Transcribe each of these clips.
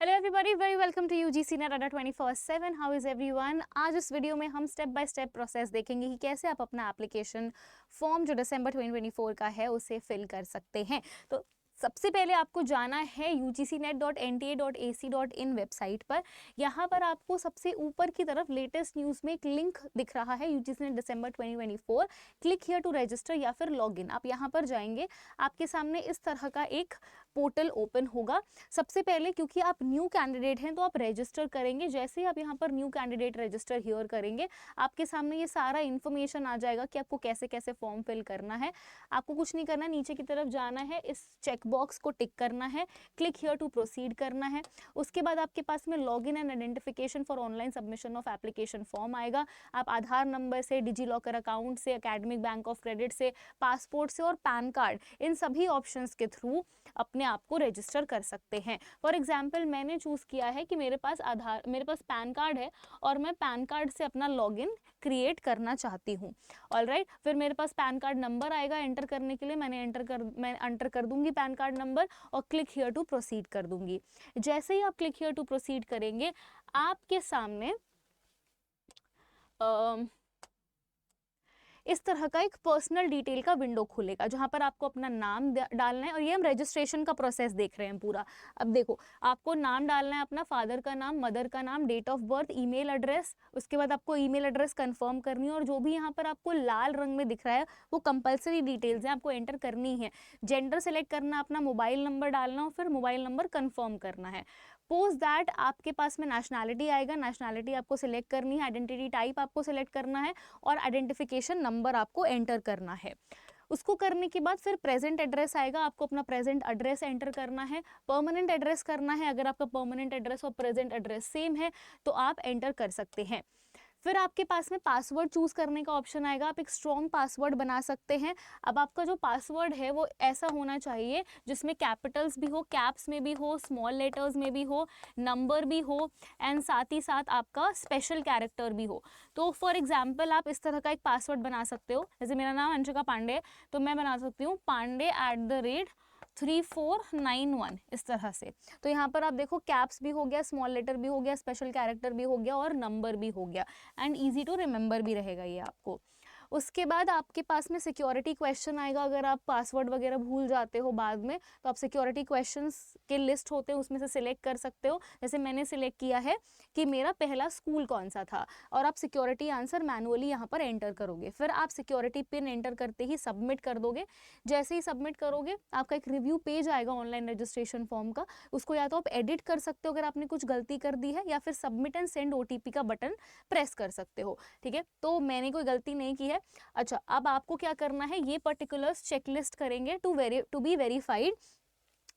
Hello everybody, very welcome to UGC NET Adda 24/7। How is everyone. आज इस video में हम स्टेप बाय स्टेप प्रोसेस देखेंगे कि कैसे आप अपना एप्लीकेशन फॉर्म जो दिसंबर 2024 का है उसे फिल कर सकते हैं। तो सबसे पहले आपको जाना है ugcnet.nta.ac.in वेबसाइट पर। यहाँ पर आपको सबसे ऊपर की तरफ लेटेस्ट न्यूज़ में एक लिंक दिख रहा है UGC NET December 2024, click here to register या फिर लॉगिन। आप यहाँ पर जाएंगे, आपके सामने इस तरह का एक पोर्टल ओपन होगा। सबसे पहले क्योंकि आप न्यू कैंडिडेट हैं तो आप रजिस्टर करेंगे। जैसे ही आप यहाँ पर न्यू कैंडिडेट रजिस्टर हियर करेंगे, आपके सामने ये सारा इन्फॉर्मेशन आ जाएगा कि आपको कैसे कैसे फॉर्म फिल करना है। आपको कुछ नहीं करना, नीचे की तरफ जाना है, इस चेक बॉक्स को टिक करना है, क्लिक हियर टू प्रोसीड करना है। उसके बाद आपके पास में login and identification for online submission of application form आएगा। आप आधार नंबर से, डिजी लॉकर अकाउंट से, एकेडमिक बैंक ऑफ क्रेडिट से, पासपोर्ट से और पैन कार्ड, इन सभी ऑप्शंस के थ्रू अपने आप को रजिस्टर कर सकते हैं। फॉर एग्जाम्पल मैंने चूज़ किया है कि मेरे पास पैन कार्ड है और मैं पैन कार्ड से अपना लॉगिन क्रिएट करना चाहती हूँ। ऑलराइट, फिर मेरे पास पैन कार्ड नंबर आएगा एंटर करने के लिए। मैं एंटर कर दूंगी पैन कार्ड नंबर और क्लिक हियर टू प्रोसीड कर दूंगी। जैसे ही आप क्लिक हियर टू प्रोसीड करेंगे, आपके सामने इस तरह का एक पर्सनल डिटेल का विंडो खुलेगा जहां पर आपको अपना नाम डालना है। और ये हम रजिस्ट्रेशन का प्रोसेस देख रहे हैं पूरा। अब देखो, आपको नाम डालना है अपना, फादर का नाम, मदर का नाम, date of birth, email address. उसके बाद आपको ईमेल एड्रेस कंफर्म करनी है और जो भी यहाँ पर आपको लाल रंग में दिख रहा है वो कंपलसरी डिटेल्स हैं, आपको एंटर करनी है। जेंडर सेलेक्ट करना, अपना मोबाइल नंबर डालना और फिर मोबाइल नंबर कंफर्म करना है। पोस्ट दैट आपके पास में नेशनैलिटी आएगा, नेशनैलिटी आपको सिलेक्ट करनी है, आइडेंटिटी टाइप आपको सिलेक्ट करना है और आइडेंटिफिकेशन नंबर आपको एंटर करना है। उसको करने के बाद फिर प्रेजेंट एड्रेस आएगा, आपको अपना प्रेजेंट एड्रेस एंटर करना है। परमानेंट एड्रेस करना है, अगर आपका परमानेंट एड्रेस और प्रेजेंट एड्रेस सेम है तो आप एंटर कर सकते हैं। फिर आपके पास में पासवर्ड चूज करने का ऑप्शन आएगा, आप एक स्ट्रॉन्ग पासवर्ड बना सकते हैं। अब आपका जो पासवर्ड है वो ऐसा होना चाहिए जिसमें कैपिटल्स भी हो, कैप्स में भी हो, स्मॉल लेटर्स में भी हो, नंबर भी हो एंड साथ ही साथ आपका स्पेशल कैरेक्टर भी हो। तो फॉर एग्जाम्पल आप इस तरह का एक पासवर्ड बना सकते हो। जैसे मेरा नाम अंशिका पांडे है तो मैं बना सकती हूँ पांडे@3491, इस तरह से। तो यहाँ पर आप देखो, कैप्स भी हो गया, स्मॉल लेटर भी हो गया, स्पेशल कैरेक्टर भी हो गया और नंबर भी हो गया एंड ईजी टू रिमेंबर भी रहेगा ये आपको। उसके बाद आपके पास में सिक्योरिटी क्वेश्चन आएगा। अगर आप पासवर्ड वगैरह भूल जाते हो बाद में तो आप सिक्योरिटी क्वेश्चंस के लिस्ट होते हैं उसमें से सिलेक्ट कर सकते हो। जैसे मैंने सिलेक्ट किया है कि मेरा पहला स्कूल कौन सा था और आप सिक्योरिटी आंसर मैनुअली यहाँ पर एंटर करोगे। फिर आप सिक्योरिटी पिन एंटर करते ही सबमिट कर दोगे। जैसे ही सबमिट करोगे आपका एक रिव्यू पेज आएगा ऑनलाइन रजिस्ट्रेशन फॉर्म का। उसको या तो आप एडिट कर सकते हो अगर आपने कुछ गलती कर दी है, या फिर सबमिट एंड सेंड OTP का बटन प्रेस कर सकते हो। ठीक है, तो मैंने कोई गलती नहीं की है। अच्छा, अब आपको क्या करना है, ये पर्टिकुलर्स चेकलिस्ट करेंगे to be verified.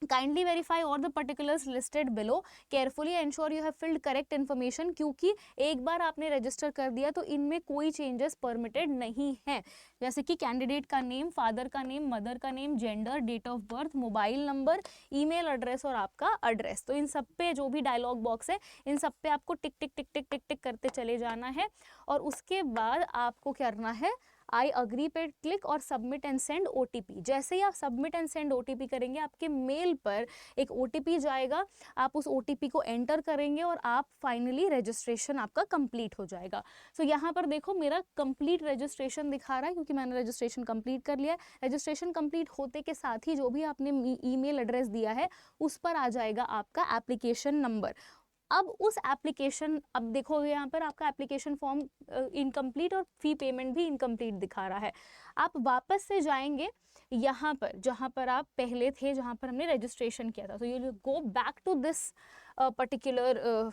Kindly verify all the particulars listed below, carefully ensure you have filled correct information. क्योंकि एक बार आपने रजिस्टर कर दिया तो इनमें कोई चेंजेस परमिटेड नहीं है। जैसे कि कैंडिडेट का नेम, फादर का नेम, मदर का name, gender, date of birth, mobile number, email address और आपका एड्रेस। तो इन सब पे जो भी डायलॉग बॉक्स है इन सब पे आपको टिक टिक टिक टिक टिक टिक करते चले जाना है। और उसके बाद आपको करना है आई अग्री पे क्लिक और सबमिट एंड सेंड OTP। जैसे ही आप सबमिट एंड सेंड OTP करेंगे आपके मेल पर एक OTP जाएगा, आप उस OTP को एंटर करेंगे और आप फाइनली रजिस्ट्रेशन आपका कंप्लीट हो जाएगा। सो यहाँ पर देखो मेरा कंप्लीट रजिस्ट्रेशन दिखा रहा है क्योंकि मैंने रजिस्ट्रेशन कंप्लीट कर लिया है। रजिस्ट्रेशन कंप्लीट होते के साथ ही जो भी आपने ईमेल एड्रेस दिया है उस पर आ जाएगा आपका एप्लीकेशन नंबर। अब उस एप्लीकेशन, अब देखो यहाँ पर आपका एप्लीकेशन फॉर्म इनकम्प्लीट और फी पेमेंट भी इनकम्प्लीट दिखा रहा है। आप वापस से जाएंगे यहाँ पर जहाँ पर आप पहले थे, जहाँ पर हमने रजिस्ट्रेशन किया था। तो you go back to this particular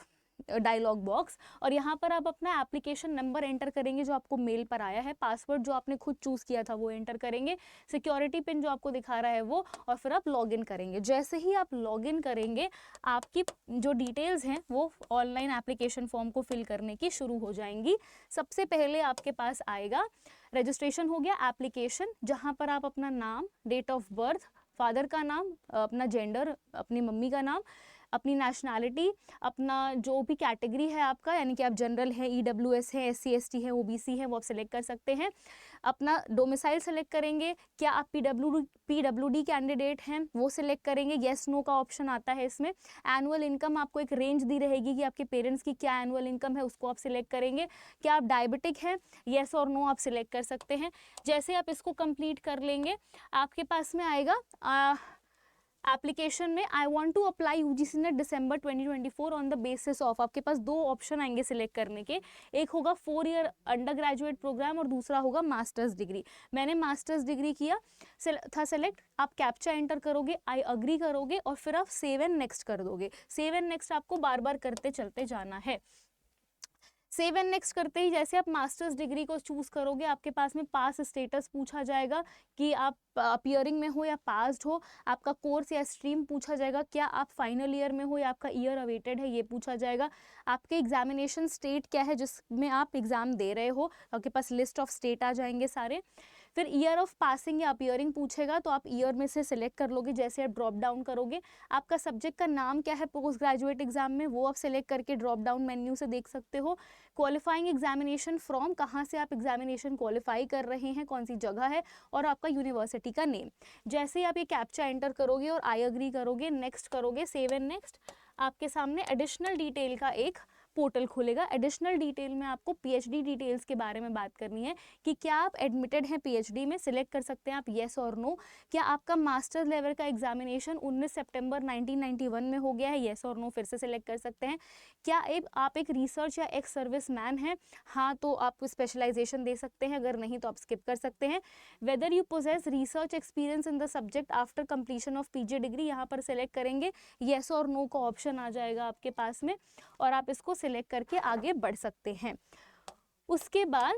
dialog box और यहाँ पर आप अपना एप्लीकेशन नंबर एंटर करेंगे जो आपको मेल पर आया है, पासवर्ड जो आपने खुद चूज़ किया था वो एंटर करेंगे, सिक्योरिटी पिन जो आपको दिखा रहा है वो, और फिर आप लॉगिन करेंगे। जैसे ही आप लॉगिन करेंगे आपकी जो डिटेल्स हैं वो ऑनलाइन एप्लीकेशन फॉर्म को फिल करने की शुरू हो जाएंगी। सबसे पहले आपके पास आएगा रजिस्ट्रेशन हो गया, एप्लीकेशन, जहाँ पर आप अपना नाम, डेट ऑफ बर्थ, फादर का नाम, अपना जेंडर, अपनी मम्मी का नाम, अपनी नेशनैलिटी, अपना जो भी कैटेगरी है आपका, यानी कि आप जनरल है, EWS है, SC ST है, OBC है, वो आप सिलेक्ट कर सकते हैं। अपना डोमिसाइल सेलेक्ट करेंगे, क्या आप PWD कैंडिडेट हैं वो सिलेक्ट करेंगे, येस नो का ऑप्शन आता है इसमें। एनुअल इनकम आपको एक रेंज दी रहेगी कि आपके पेरेंट्स की क्या एनुअल इनकम है, उसको आप सिलेक्ट करेंगे। क्या आप डायबिटिक हैं, येस और नो आप सिलेक्ट कर सकते हैं। जैसे आप इसको कंप्लीट कर लेंगे, आपके पास में आएगा एप्लीकेशन में I want to apply UGC NET December 2024 on the basis of, आपके पास दो ऑप्शन आएंगे सिलेक्ट करने के, एक होगा 4 ईयर अंडर ग्रेजुएट प्रोग्राम और दूसरा होगा मास्टर्स डिग्री। मैंने मास्टर्स डिग्री किया था सेलेक्ट, आप कैप्चा एंटर करोगे, आई अग्री करोगे और फिर आप सेव एंड नेक्स्ट कर दोगे। सेव एंड नेक्स्ट आपको बार बार करते चलते जाना है। सेव एंड नेक्स्ट करते ही जैसे आप मास्टर्स डिग्री को चूज करोगे, आपके पास में पास स्टेटस पूछा जाएगा कि आप अपीयरिंग में हो या पास्ड हो, आपका कोर्स या स्ट्रीम पूछा जाएगा, क्या आप फाइनल ईयर में हो या आपका ईयर अवेटेड है ये पूछा जाएगा, आपके एग्जामिनेशन स्टेट क्या है जिसमें आप एग्जाम दे रहे हो, आपके पास लिस्ट ऑफ स्टेट आ जाएंगे सारे। फिर ईयर ऑफ पासिंग या अपीयरिंग पूछेगा, तो आप ईयर में से सिलेक्ट कर लोगे जैसे आप ड्रॉप डाउन करोगे। आपका सब्जेक्ट का नाम क्या है पोस्ट ग्रेजुएट एग्जाम में, वो आप सिलेक्ट करके ड्रॉप डाउन मेन्यू से देख सकते हो। क्वालिफाइंग एग्जामिनेशन फ्रॉम, कहाँ से आप एग्जामिनेशन क्वालिफाई कर रहे हैं, कौन सी जगह है, और आपका यूनिवर्सिटी का नेम। जैसे ही आप ये कैप्चा एंटर करोगे और आई अग्री करोगे, नेक्स्ट करोगे, सेव एंड नेक्स्ट, आपके सामने एडिशनल डिटेल का एक पोर्टल खुलेगा। एडिशनल डिटेल में आपको PhD डिटेल्स के बारे में बात करनी है कि क्या आप एडमिटेड हैं PhD में, सिलेक्ट कर सकते हैं आप येस और नो। क्या आपका मास्टर्स लेवल का एग्जामिनेशन 19 सितंबर 1991 में हो गया है, येस और नो फिर से सिलेक्ट कर सकते हैं। क्या आप एक रिसर्च या एक्स सर्विस मैन हैं, हाँ तो आप स्पेशलाइजेशन दे सकते हैं, अगर नहीं तो आप स्किप कर सकते हैं। Whether you possess research experience in the subject after completion of PG degree, यहाँ पर सिलेक्ट करेंगे, येस और नो का ऑप्शन आ जाएगा आपके पास में और आप इसको सिलेक्ट करके आगे बढ़ सकते हैं। उसके बाद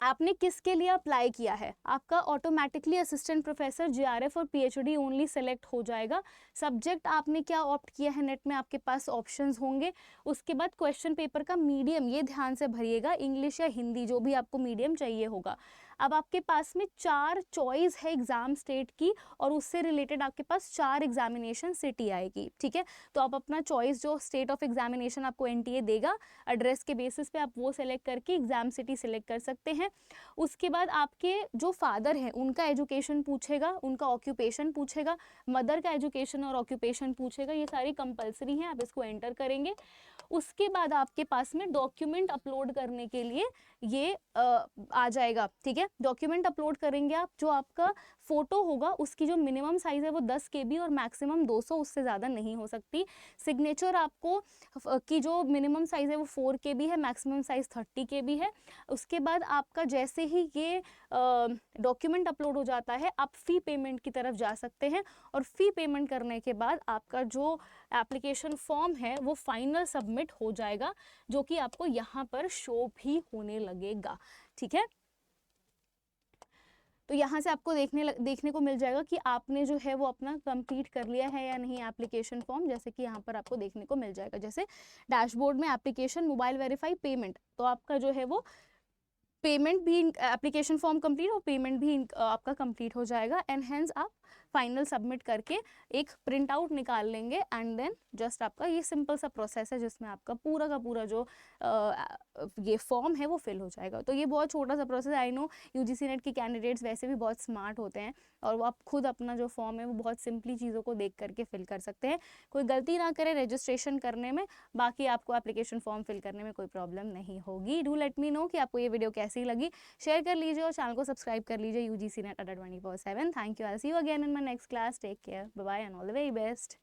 आपने किसके लिए अप्लाई किया है, आपका ऑटोमेटिकली असिस्टेंट प्रोफेसर JRF और PhD ओनली सेलेक्ट हो जाएगा। सब्जेक्ट आपने क्या ऑप्ट किया है, नेट में आपके पास ऑप्शंस होंगे। उसके बाद क्वेश्चन पेपर का मीडियम ये ध्यान से भरिएगा, इंग्लिश या हिंदी जो भी आपको मीडियम चाहिए होगा। अब आपके पास में 4 चॉइस है एग्जाम स्टेट की और उससे रिलेटेड आपके पास 4 एग्जामिनेशन सिटी आएगी, ठीक है। तो आप अपना चॉइस जो स्टेट ऑफ एग्जामिनेशन आपको NTA देगा एड्रेस के बेसिस पे, आप वो सेलेक्ट करके एग्जाम सिटी सिलेक्ट कर सकते हैं। उसके बाद आपके जो फादर हैं उनका एजुकेशन पूछेगा, उनका ऑक्यूपेशन पूछेगा, मदर का एजुकेशन और ऑक्यूपेशन पूछेगा, ये सारी कंपलसरी हैं, आप इसको एंटर करेंगे। उसके बाद आपके पास में डॉक्यूमेंट अपलोड करने के लिए ये आ जाएगा, ठीक है। डॉक्यूमेंट अपलोड करेंगे आप, जो आपका फोटो होगा उसकी जो मिनिमम साइज है वो 10 KB और मैक्सिमम 200, उससे ज़्यादा नहीं हो सकती। सिग्नेचर आपको की जो मिनिमम साइज है वो 4 KB है, मैक्सिमम साइज 30 KB है। उसके बाद आपका जैसे ही ये डॉक्यूमेंट अपलोड हो जाता है, आप फ़ी पेमेंट की तरफ जा सकते हैं और फ़ी पेमेंट करने के बाद आपका जो एप्लीकेशन फॉर्म है वो फाइनल सबमिट हो जाएगा, जो कि आपको यहाँ पर शो भी होने लगेगा, ठीक है। तो यहाँ से आपको देखने को मिल जाएगा कि आपने जो है वो अपना कंप्लीट कर लिया है या नहीं एप्लीकेशन फॉर्म, जैसे कि यहाँ पर आपको देखने को मिल जाएगा। जैसे डैशबोर्ड में एप्लीकेशन मोबाइल वेरीफाई पेमेंट, तो आपका जो है वो पेमेंट भी एप्लीकेशन फॉर्म कंप्लीट और पेमेंट भी आपका कंप्लीट हो जाएगा। एंड हेंस आप फाइनल सबमिट करके एक प्रिंट आउट निकाल लेंगे एंड देन जस्ट आपका ये सिंपल सा प्रोसेस है जिसमें आपका पूरा का पूरा जो ये फॉर्म है वो फिल हो जाएगा। तो ये बहुत छोटा सा प्रोसेस है। आई नो UGC नेट के कैंडिडेट्स वैसे भी बहुत स्मार्ट होते हैं और वो आप खुद अपना जो फॉर्म है वो बहुत सिंपली चीज़ों को देख करके फिल कर सकते हैं। कोई गलती ना करें रजिस्ट्रेशन करने में, बाकी आपको एप्लीकेशन फॉर्म फिल करने में कोई प्रॉब्लम नहीं होगी। डू लेट मी नो कि आपको ये वीडियो कैसी लगी, शेयर कर लीजिए और चैनल को सब्सक्राइब कर लीजिए UGC NET 24/7। Thank you, I see you again in my next class. Take care, bye bye and all the very best.